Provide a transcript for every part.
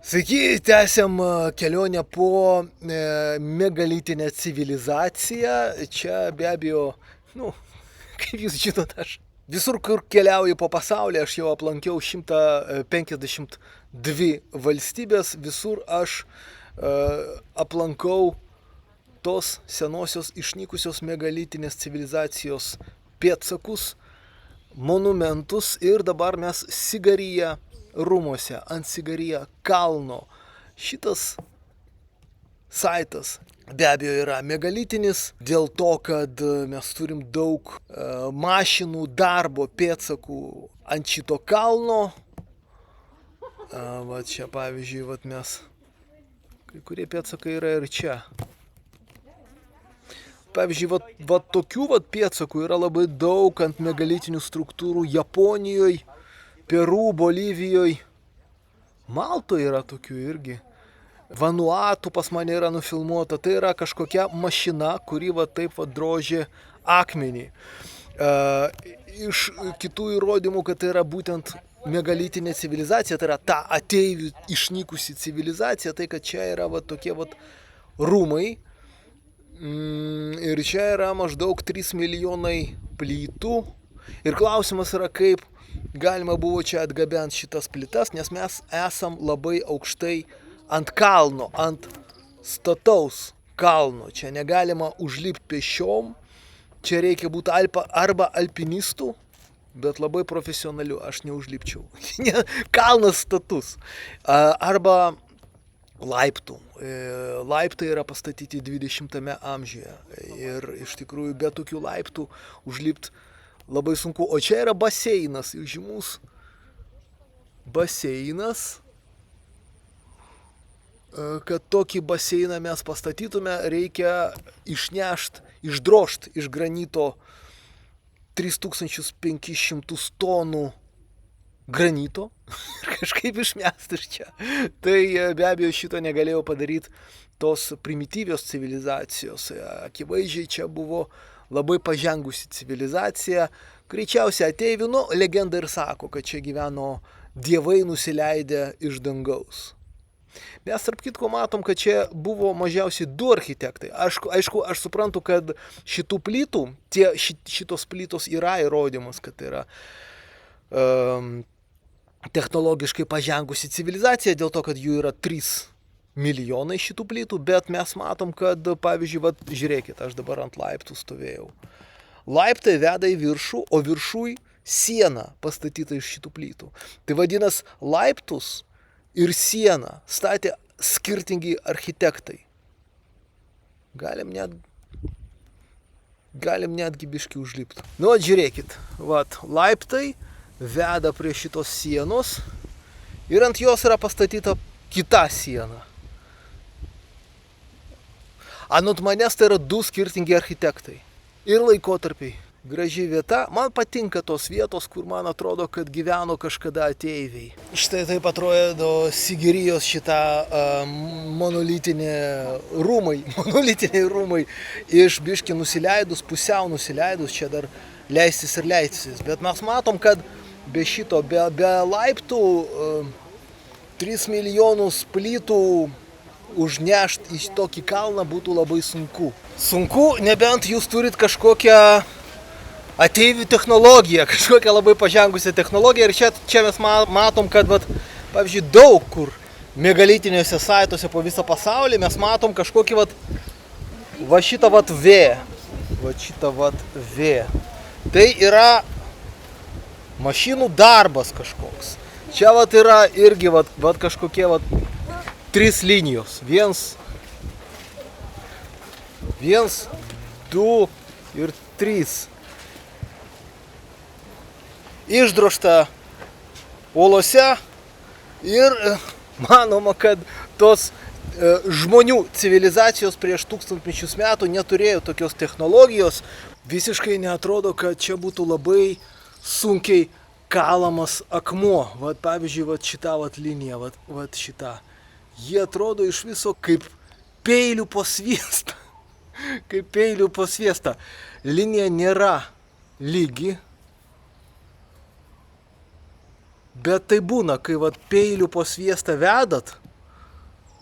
Sveiki, tęsiam kelionę po megalitinę civilizaciją. Čia be abejo, kaip jūs žinot, aš visur, kur keliauju po pasaulį, aš jau aplankiau 152 valstybės, visur aš aplankau tos senosios išnykusios megalitinės civilizacijos pėdsakus, monumentus ir dabar mes Sigarija rūmuose, ant Sigarija kalno. Šitas saitas be abejo yra megalitinis dėl to, kad mes turim daug mašinų darbo pėdsakų ant šito kalno. Va čia pavyzdžiui, mes, kai kurie pėdsakai yra ir čia. Pavyzdžiui, tokių pėdsakų yra labai daug ant megalitinių struktūrų Japonijoje, Peru, Bolivijoje, Maltoje yra tokių irgi. Vanuatu pas mane yra nufilmuota, tai yra kažkokia mašina, kuri taip drožė akmenį. Iš kitų įrodymų, kad tai yra būtent megalitinė civilizacija, tai yra ta ateivių išnykusi civilizacija, tai kad čia yra tokie rūmai. Ir čia yra maždaug 3 milijonai plytų. Ir klausimas yra, kaip galima buvo čia atgabenti šitas plytas, nes mes esam labai aukštai ant kalno, ant stataus kalno. Čia negalima užlipti pešiom, čia reikia būti arba alpinistų, bet labai profesionaliu, aš neužlipčiau. Kalnas status. Arba laiptų. Laiptai yra pastatyti 20 amžiuje ir iš tikrųjų be tokių laiptų užlipti labai sunku. O čia yra baseinas, žymus baseinas. Kad tokį baseiną mes pastatytume, reikia išdrožti iš granito 3500 tonų granito ir kažkaip išmesti iš čia. Tai be abejo šito negalėjo padaryti tos primityvios civilizacijos. Akivaizdžiai čia buvo labai pažengusi civilizacija. Greičiausiai ateivių, legenda ir sako, kad čia gyveno dievai nusileidę iš dangaus. Mes tarp kitko matom, kad čia buvo mažiausiai 2 architektai. Aišku, aš suprantu, kad šitų plytų, šitos plytos yra įrodymas, kad tai yra technologiškai pažengusi civilizacija, dėl to, kad jų yra 3 milijonai šitų plytų, bet mes matom, kad, pavyzdžiui, žiūrėkit, aš dabar ant laiptų stovėjau. Laiptai veda į viršų, o viršui siena pastatyta iš šitų plytų. Tai vadinas, laiptus ir sieną statė skirtingi architektai. Galim netgi biškį užlipti. Žiūrėkit, laiptai veda prie šitos sienos ir ant jos yra pastatyta kita siena. Anot manęs tai yra 2 skirtingi architektai ir laikotarpiai. Graži vieta. Man patinka tos vietos, kur man atrodo, kad gyveno kažkada ateiviai. Štai taip atrodo Sigirijos šitą monolitiniai rūmai. Iš biškį nusileidus, pusiau nusileidus, čia dar leistis ir leistis. Bet mes matom, kad be šito, be laiptų 3 milijonus plytų užnešti į tokį kalną būtų labai sunku. Sunku, nebent jūs turit kažkokią ateivių technologiją, kažkokią labai pažengusią technologiją. Ir čia mes matom, kad, pavyzdžiui, daug kur megalitiniuose saituose po visą pasaulį mes matom kažkokį šitą V. Tai yra mašinų darbas kažkoks. Čia yra irgi kažkokie 3 linijos. 1, 2 ir 3. Išdrožta uolose ir manoma, kad tos žmonių civilizacijos prieš 1000 metų neturėjo tokios technologijos. Visiškai neatrodo, kad čia būtų labai sunkiai kalamas akmuo. Pavyzdžiui, šita linija, šita. Jie atrodo iš viso kaip peilių po sviestą. Kaip peilių po sviestą. Linija nėra lygi. Bet tai būna, kai peilių po sviestą vedat,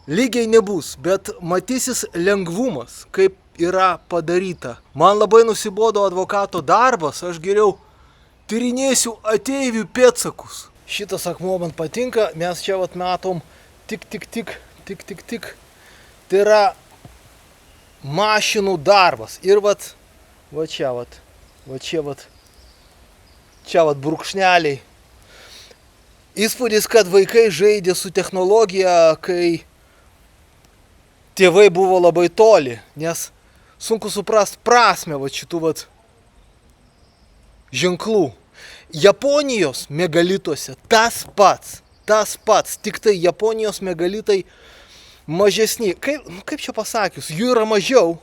lygiai nebus, bet matysis lengvumas, kaip yra padaryta. Man labai nusibodo advokato darbas, aš geriau tyrinėsiu ateivių pėdsakus. Šitas akmuo man patinka, mes čia vat matom tik. Tai yra mašinų darbas. Ir va čia brūkšneliai. Įspūdis, kad vaikai žaidė su technologija, kai tėvai buvo labai toli, nes sunku suprast prasmę šitų ženklų. Japonijos megalituose tas pats, tik tai Japonijos megalitai mažesni. Kaip čia pasakius, jų yra mažiau.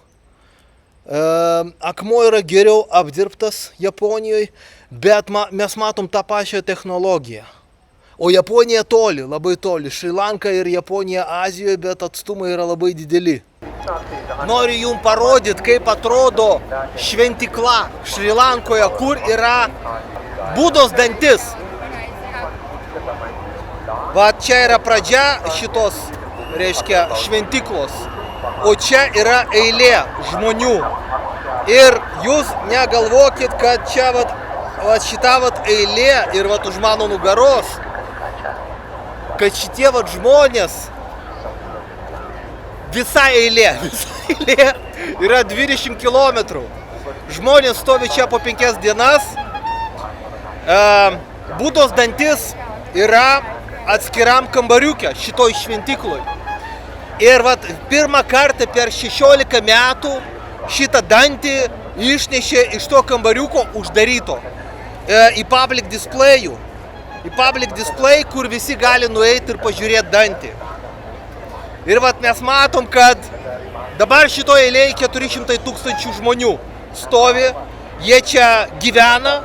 Akmuo yra geriau apdirbtas Japonijoje, bet mes matom tą pačią technologiją. O Japonija toli, labai toli. Šri Lanka ir Japonija Azijoje, bet atstumai yra labai dideli. Noriu jums parodyti, kaip atrodo šventikla Šri Lankoje, kur yra Budos dantis. Va čia yra pradžia šitos, reiškia, šventiklos. O čia yra eilė žmonių. Ir jūs negalvokit, kad čia šita eilė ir už mano nugaros, kad šitie žmonės, visa eilė yra 20 km. Žmonės stovi čia po 5 dienas. Budos dantis yra atskiram kambariuke šitoj šventikloj. Ir pirmą kartą per 16 metų šitą dantį išnešė iš to kambariuko uždaryto į public display'ų. Į public display, kur visi gali nueiti ir pažiūrėti dantį. Ir mes matom, kad dabar šitoje eilėje 400 000 žmonių stovi, jie čia gyvena,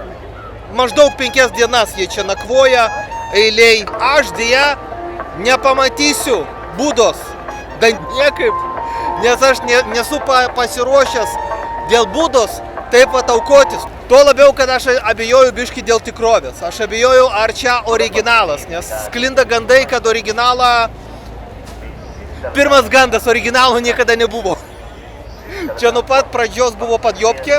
maždaug 5 dienas jie čia nakvoja eilėj. Aš dėja nepamatysiu Budos niekaip, nes aš nesu pasiruošęs dėl Budos taip aukotis. Tuo labiau, kad aš abejoju biškį dėl tikrovės. Aš abejoju, ar čia originalas, nes sklinda gandai, kad originalą... Pirmas gandas, originalo niekada nebuvo. Čia nuo pat pradžios buvo padjobkė,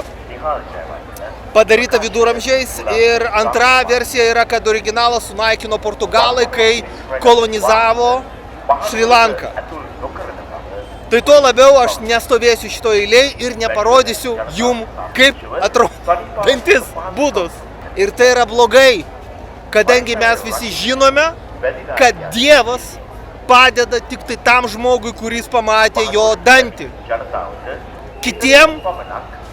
padaryta viduramžiais, ir antra versija yra, kad originalą sunaikino Portugalai, kai kolonizavo Šri Lanką. Tai tuo labiau aš nestovėsiu šito eilėj ir neparodysiu jum, kaip atrodo dantis Budos. Ir tai yra blogai, kadangi mes visi žinome, kad Dievas padeda tik tai tam žmogui, kuris pamatė jo dantį. Kitiem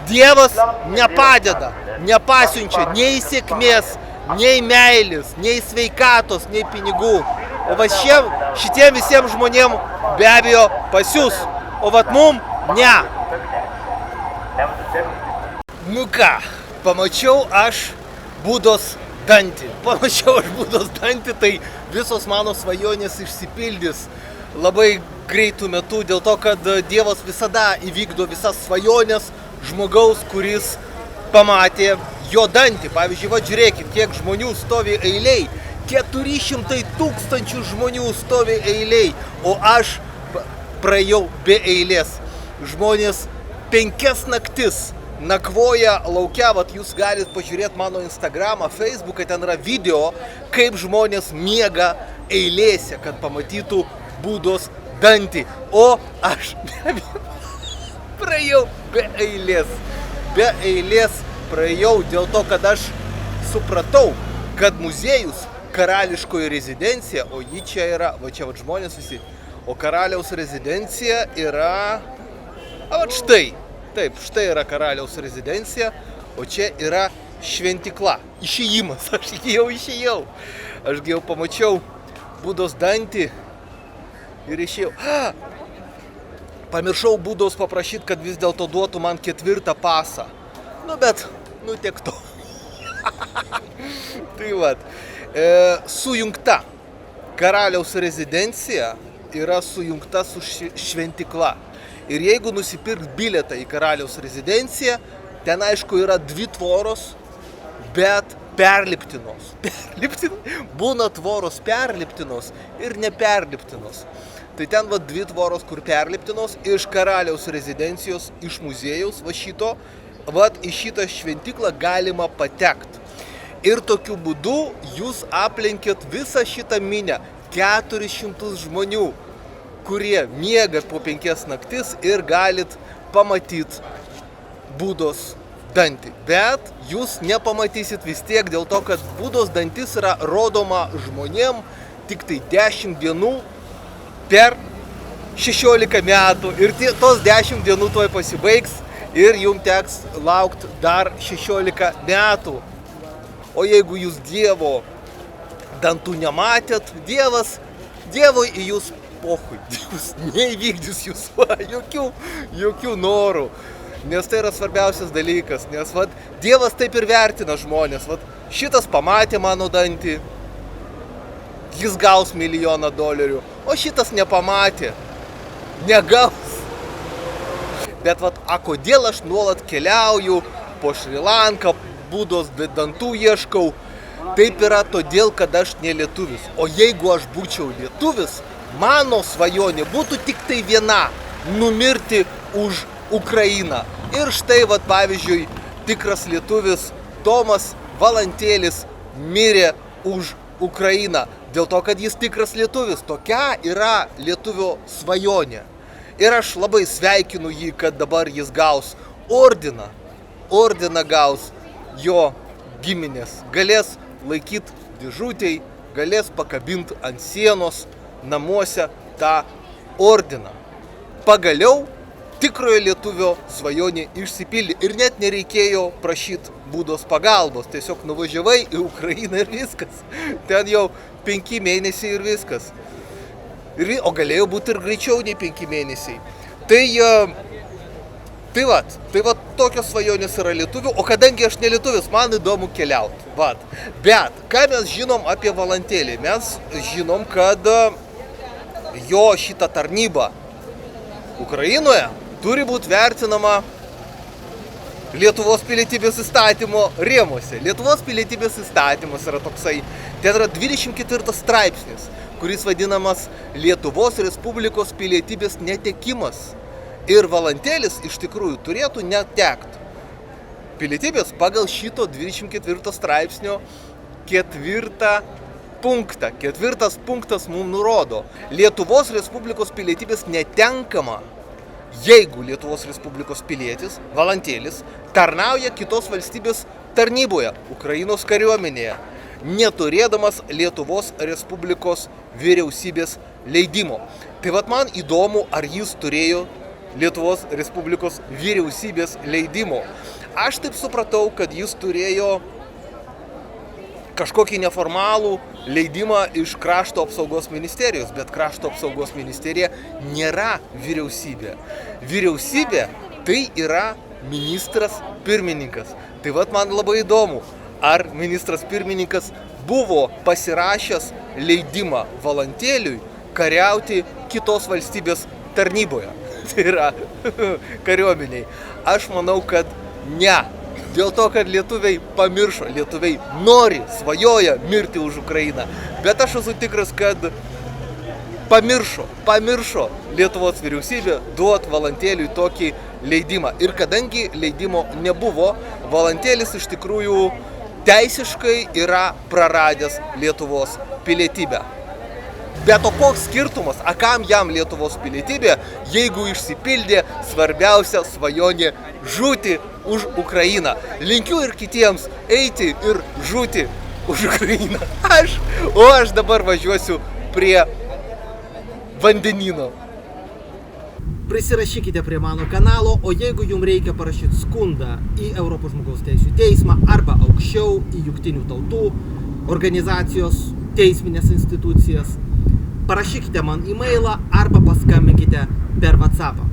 Dievas nepadeda, nepasiunčia nei sėkmės, nei meilės, nei sveikatos, nei pinigų. O šitiem visiems žmonėm be abejo pasiūs, o mum ne. Nu ką, pamačiau aš Budos dantį. Tai visos mano svajonės išsipildys labai greitų metų, dėl to, kad Dievas visada įvykdo visas svajonės žmogaus, kuris pamatė jo dantį. Pavyzdžiui, žiūrėkit, kiek žmonių stovi eiliai. 400 000 žmonių stovi eiliai, o aš praėjau be eilės. Žmonės 5 naktis nakvoja laukia, jūs galite pažiūrėti mano Instagramą, Facebooką, ten yra video, kaip žmonės miega eilėse, kad pamatytų Budos dantį. O aš praėjau be eilės. Be eilės praėjau dėl to, kad aš supratau, kad muziejus karališkoji rezidencija, o ji čia yra, čia žmonės visi, o karaliaus rezidencija yra, štai, taip, štai yra karaliaus rezidencija, o čia yra šventikla, išėjimas, aš išėjau, aš jau pamačiau Budos dantį ir išėjau. Pamiršau Budos paprašyti, kad vis dėlto duotų man 4. pasą, bet, tiek to. Tai sujungta karaliaus rezidencija yra sujungta su šventikla. Ir jeigu nusipirkt bilietą į karaliaus rezidenciją, ten aišku yra 2 tvoros, bet perliptinos. Būna tvoros perliptinos ir neperliptinos. Tai ten va dvi tvoros, kur perliptinos iš karaliaus rezidencijos, iš muziejaus va šito, va į šitą šventiklą galima patekti. Ir tokiu būdu jūs aplenkėt visą šitą minę, 400 žmonių, kurie miega po 5 naktis ir galit pamatyti Budos dantį. Bet jūs nepamatysit vis tiek dėl to, kad Budos dantis yra rodoma žmonėm tik tai 10 dienų per 16 metų. Ir tos 10 dienų tuoj pasibaigs ir jums teks laukti dar 16 metų. O jeigu jūs Dievo dantų nematėt, Dievui į jūs pohui. Dievas neįvykdys jūsų jokių norų. Nes tai yra svarbiausias dalykas. Nes vat, Dievas taip ir vertina žmonės. Vat, šitas pamatė mano dantį, jis gaus $1 milijoną, o šitas nepamatė, negaus. Bet vat, kodėl aš nuolat keliauju po Šri Lanką, Budos dantų ieškau? Taip yra todėl, kad aš ne lietuvis. O jeigu aš būčiau lietuvis, mano svajonė būtų tik tai viena – numirti už Ukrainą. Ir štai, vat, pavyzdžiui, tikras lietuvis Tomas Valantėlis mirė už Ukrainą. Dėl to, kad jis tikras lietuvis. Tokia yra lietuvio svajonė. Ir aš labai sveikinu jį, kad dabar jis gaus ordiną. Ordiną gaus jo giminės. Galės laikyti dėžutėj, galės pakabinti ant sienos namuose tą ordiną. Pagaliau tikrojo lietuvio svajonė išsipildė ir net nereikėjo prašyti Budos pagalbos. Tiesiog nuvažiavai į Ukrainą ir viskas. Ten jau 5 mėnesiai ir viskas. O galėjo būti ir greičiau nei 5 mėnesiai. Tai vat, tokios svajonės yra lietuvių, o kadangi aš ne lietuvis, man įdomu keliauti. Vat. Bet, ką mes žinom apie Valantėlį? Mes žinom, kad jo šita tarnyba Ukrainoje turi būti vertinama Lietuvos pilietybės įstatymo rėmuose. Lietuvos pilietybės įstatymas yra toksai, ten yra 24 straipsnis, kuris vadinamas Lietuvos Respublikos pilietybės netekimas. Ir Valantėlis iš tikrųjų turėtų netekti pilietybės pagal šito 24 straipsnio 4 punktą. 4 punktas mums nurodo, Lietuvos Respublikos pilietybės netenkama, jeigu Lietuvos Respublikos pilietis, Valantėlis, tarnauja kitos valstybės tarnyboje, Ukrainos kariuomenėje, neturėdamas Lietuvos Respublikos vyriausybės leidimo. Tai vat man įdomu, ar jis turėjo Lietuvos Respublikos vyriausybės leidimo. Aš taip supratau, kad jis turėjo kažkokį neformalų leidimą iš Krašto apsaugos ministerijos, bet Krašto apsaugos ministerija nėra vyriausybė. Vyriausybė tai yra ministras pirmininkas. Tai vat man labai įdomu, ar ministras pirmininkas buvo pasirašęs leidimą Valantėliui kariauti kitos valstybės tarnyboje. Tai yra kariuomeniai. Aš manau, kad ne. Dėl to, kad lietuviai pamiršo, lietuviai nori, svajoja mirti už Ukrainą. Bet aš esu tikras, kad pamiršo Lietuvos vyriausybė duoti Valantėliui tokį leidimą. Ir kadangi leidimo nebuvo, Valantėlis iš tikrųjų teisiškai yra praradęs Lietuvos pilietybę. Bet o koks skirtumas, kam jam Lietuvos pilietybė, jeigu išsipildė svarbiausia svajonė žūti už Ukrainą. Linkiu ir kitiems eiti ir žūti už Ukrainą. O aš dabar važiuosiu prie vandenyno. Prisirašykite prie mano kanalo, o jeigu jums reikia parašyti skundą į Europos žmogaus teisių teismą arba aukščiau į Jungtinių tautų organizacijos teisminės institucijas, parašykite man e-mailą arba paskambinkite per WhatsAppą.